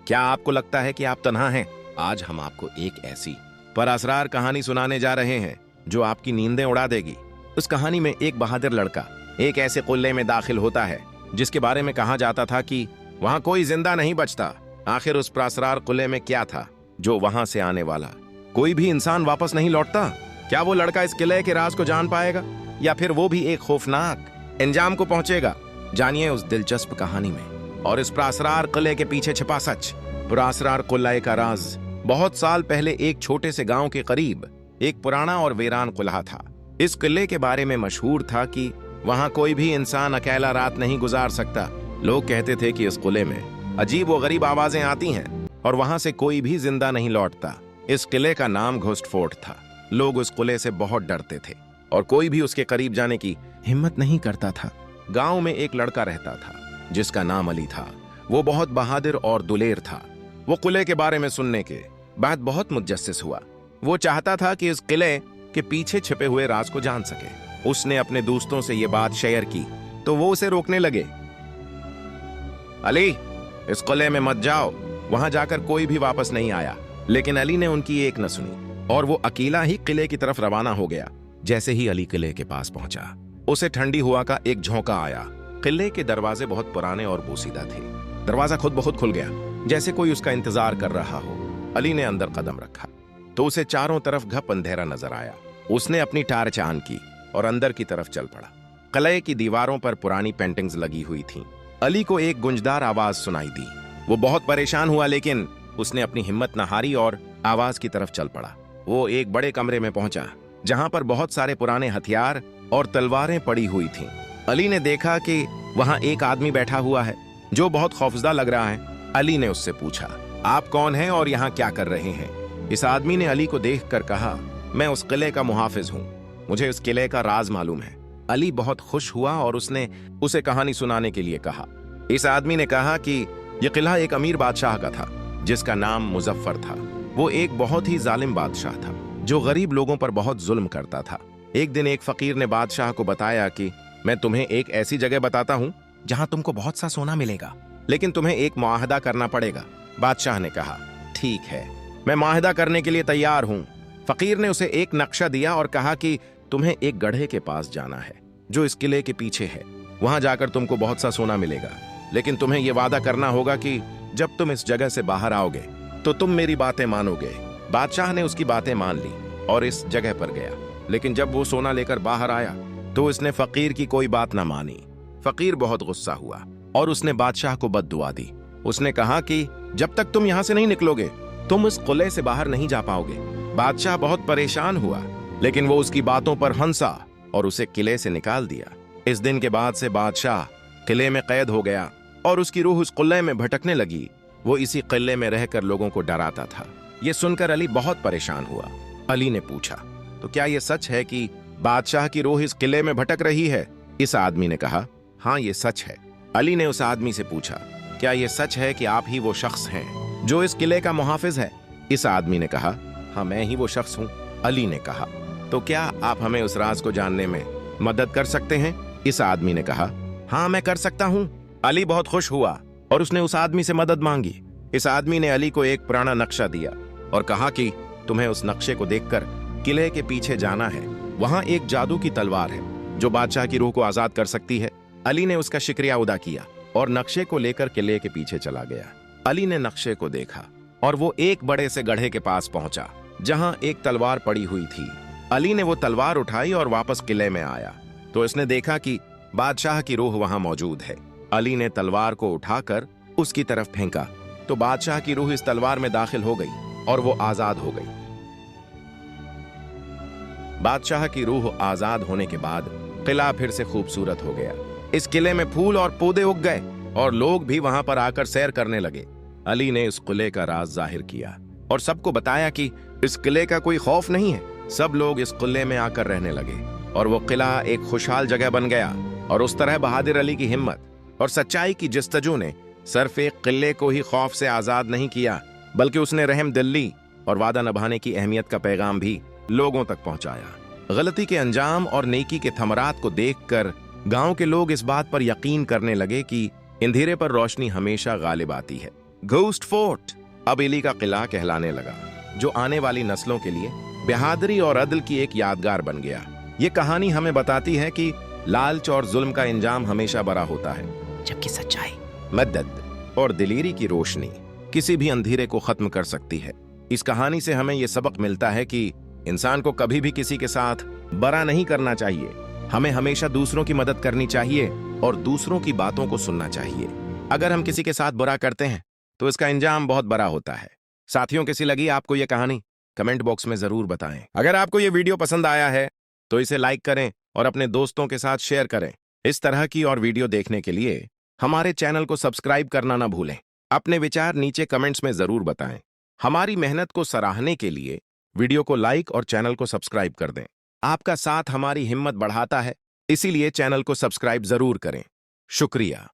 क्या आपको लगता है कि आप तन्हा हैं? आज हम आपको एक ऐसी पर असरार कहानी सुनाने जा रहे हैं जो आपकी नींदें उड़ा देगी। उस कहानी में एक बहादुर लड़का एक ऐसे कुल्ले में दाखिल होता है जिसके बारे में कहा जाता था कि वहां कोई जिंदा नहीं बचता। आखिर उस प्रासरार कुल्ले में क्या था जो वहां से आने वाला कोई भी इंसान वापस नहीं लौटता? क्या वो लड़का इस किले के राज को जान पाएगा या फिर वो भी एक खौफनाक अंजाम को पहुंचेगा? जानिए उस दिलचस्प कहानी में और इस प्रासरार किले के पीछे छिपा सच। प्रासरार किले का राज। बहुत साल पहले एक छोटे से गांव के करीब एक पुराना और वीरान किला था। इस किले के बारे में मशहूर था कि वहां कोई भी इंसान अकेला रात नहीं गुजार सकता। लोग कहते थे कि इस किले में अजीब व गरीब आवाजें आती हैं और वहां से कोई भी जिंदा नहीं लौटता। इस किले का नाम घोस्ट फोर्ट था। लोग उस किले से बहुत डरते थे और कोई भी उसके करीब जाने की हिम्मत नहीं करता था। गांव में एक लड़का रहता था जिसका नाम अली था। वो बहुत बहादुर और दुलेर था। वो किले के बारे में सुनने के बाद बहुत मुतजस्सिस हुआ। वो चाहता था कि इस किले के पीछे छिपे हुए राज को जान सके। उसने अपने दोस्तों से ये बात शेयर की तो वो उसे रोकने लगे। अली, इस किले में मत जाओ। वहां जाकर कोई भी वापस नहीं आया। लेकिन अली ने उनकी एक न सुनी और वो अकेला ही किले की तरफ रवाना हो गया। जैसे ही अली किले के पास पहुंचा उसे ठंडी हवा का एक झोंका आया। किले के दरवाजे बहुत पुराने और बोसीदा थे। दरवाजा खुद बहुत खुल गया जैसे कोई उसका इंतजार कर रहा हो। अली ने अंदर कदम रखा तो उसे चारों तरफ घप अंधेरा नजर आया। उसने अपनी टार्च ऑन की और अंदर की तरफ चल पड़ा। किले की दीवारों पर पुरानी पेंटिंग्स लगी हुई थीं। अली को एक गुंजदार आवाज सुनाई दी। वो बहुत परेशान हुआ लेकिन उसने अपनी हिम्मत न हारी और आवाज की तरफ चल पड़ा। वो एक बड़े कमरे में पहुंचा जहां पर बहुत सारे पुराने हथियार और तलवारें पड़ी हुई थीं। अली ने देखा कि वहां एक आदमी बैठा हुआ है जो बहुत खौफजदा लग रहा है। अली ने उससे पूछा, आप कौन हैं और यहाँ क्या कर रहे हैं? इस आदमी ने अली को देखकर कहा, मैं उस किले का मुहाफिज हूँ। मुझे इस किले का राज मालूम है। अली बहुत खुश हुआ और उसने उसे कहानी सुनाने के लिए कहा। इस आदमी ने कहा कि यह किला एक अमीर बादशाह का था जिसका नाम मुजफ्फर था। वो एक बहुत ही जालिम बादशाह था जो गरीब लोगों पर बहुत जुल्म करता था। एक दिन एक फकीर ने बादशाह को बताया कि मैं तुम्हें एक ऐसी जगह बताता हूँ जहां तुमको बहुत सा सोना मिलेगा, लेकिन तुम्हें एक मुआहदा करना पड़ेगा। बादशाह ने कहा, ठीक है, मैं मुआहदा करने के लिए तैयार हूँ। फकीर ने उसे एक नक्शा दिया और कहा कि तुम्हें एक गड्ढे के पास जाना है जो इस किले के पीछे है। वहां जाकर तुमको बहुत सा सोना मिलेगा, लेकिन तुम्हें यह वादा करना होगा कि जब तुम इस जगह से बाहर आओगे तो तुम मेरी बातें मानोगे। बादशाह ने उसकी बातें मान ली और इस जगह पर गया। लेकिन जब वो सोना लेकर बाहर आया तो उसने फकीर की कोई बात न मानी। फकीर बहुत गुस्सा हुआ और उसने बादशाह को बद्दुआ दी। उसने कहा कि जब तक तुम यहां से नहीं निकलोगे तुम इस किले से बाहर नहीं जा पाओगे। बादशाह बहुत परेशान हुआ लेकिन वो उसकी बातों पर हंसा और उसे किले से निकाल दिया। इस दिन के बाद से बादशाह किले में कैद हो गया और उसकी रूह उस किले में भटकने लगी। वो इसी किले में रहकर लोगों को डराता था। ये सुनकर अली बहुत परेशान हुआ। अली ने पूछा, तो क्या ये सच है कि बादशाह की रूह इस किले में भटक रही है? इस आदमी ने कहा, हाँ ये सच है। अली ने उस आदमी से पूछा, क्या ये सच है कि आप ही वो शख्स हैं जो इस किले का मुहाफिज है? इस आदमी ने कहा, हाँ मैं ही वो शख्स हूँ। अली ने कहा, तो क्या आप हमें उस राज को जानने में मदद कर सकते हैं? इस आदमी ने कहा, हाँ मैं कर सकता हूँ। अली बहुत खुश हुआ और उसने उस आदमी से मदद मांगी। इस आदमी ने अली को एक पुराना नक्शा दिया और कहा कि तुम्हें उस नक्शे को देखकर किले के पीछे जाना है। वहां एक जादू की तलवार है जो बादशाह की रूह को आजाद कर सकती है। अली ने उसका शुक्रिया अदा किया और नक्शे को लेकर किले के पीछे चला गया। अली ने नक्शे को देखा और वो एक बड़े से गड्ढे के पास पहुंचा जहां एक तलवार पड़ी हुई थी। अली ने वो तलवार उठाई और वापस किले में आया तो इसने देखा कि बादशाह की रूह वहां मौजूद है। अली ने तलवार को उठाकर उसकी तरफ फेंका तो बादशाह की रूह इस तलवार में दाखिल हो गई और वो आजाद हो गई। बादशाह की रूह आजाद होने के बाद किला फिर से खूबसूरत हो गया। इस किले में फूल और पौधे उग गए और लोग भी वहां पर आकर सैर करने लगे। अली ने इस किले का राज जाहिर किया और सबको बताया कि इस किले का कोई खौफ नहीं है। सब लोग इस किले में आकर रहने लगे और वो किला एक खुशहाल जगह बन गया। और उस तरह बहादुर अली की हिम्मत और सच्चाई की जस्तजू ने सिर्फ एक किले को ही खौफ से आजाद नहीं किया, बल्कि उसने रहम दिली और वादा निभाने की अहमियत का पैगाम भी लोगों तक पहुंचाया। गलती के अंजाम और नेकी के थमरात को देखकर गांव के लोग इस बात पर यकीन करने लगे कि अंधेरे पर रोशनी हमेशा गालिब आती है। घोस्ट फोर्ट अब एली का किला कहलाने लगा, जो आने वाली नस्लों के लिए बहादुरी और अदल की एक यादगार बन गया। ये कहानी हमें बताती है कि लालच और जुल्म का इंजाम हमेशा बड़ा होता है, जबकि सच्चाई, मदद और दिलेरी की रोशनी किसी भी अंधेरे को खत्म कर सकती है। इस कहानी से हमें यह सबक मिलता है कि इंसान को कभी भी किसी के साथ बुरा नहीं करना चाहिए। हमें हमेशा दूसरों की मदद करनी चाहिए और दूसरों की बातों को सुनना चाहिए। अगर हम किसी के साथ बुरा करते हैं तो इसका इंजाम बहुत बड़ा होता है। साथियों, कैसी लगी आपको यह कहानी? कमेंट बॉक्स में जरूर बताएं। अगर आपको यह वीडियो पसंद आया है तो इसे लाइक करें और अपने दोस्तों के साथ शेयर करें। इस तरह की और वीडियो देखने के लिए हमारे चैनल को सब्सक्राइब करना ना भूलें। अपने विचार नीचे कमेंट्स में जरूर बताएं। हमारी मेहनत को सराहने के लिए वीडियो को लाइक और चैनल को सब्सक्राइब कर दें। आपका साथ हमारी हिम्मत बढ़ाता है, इसीलिए चैनल को सब्सक्राइब जरूर करें। शुक्रिया।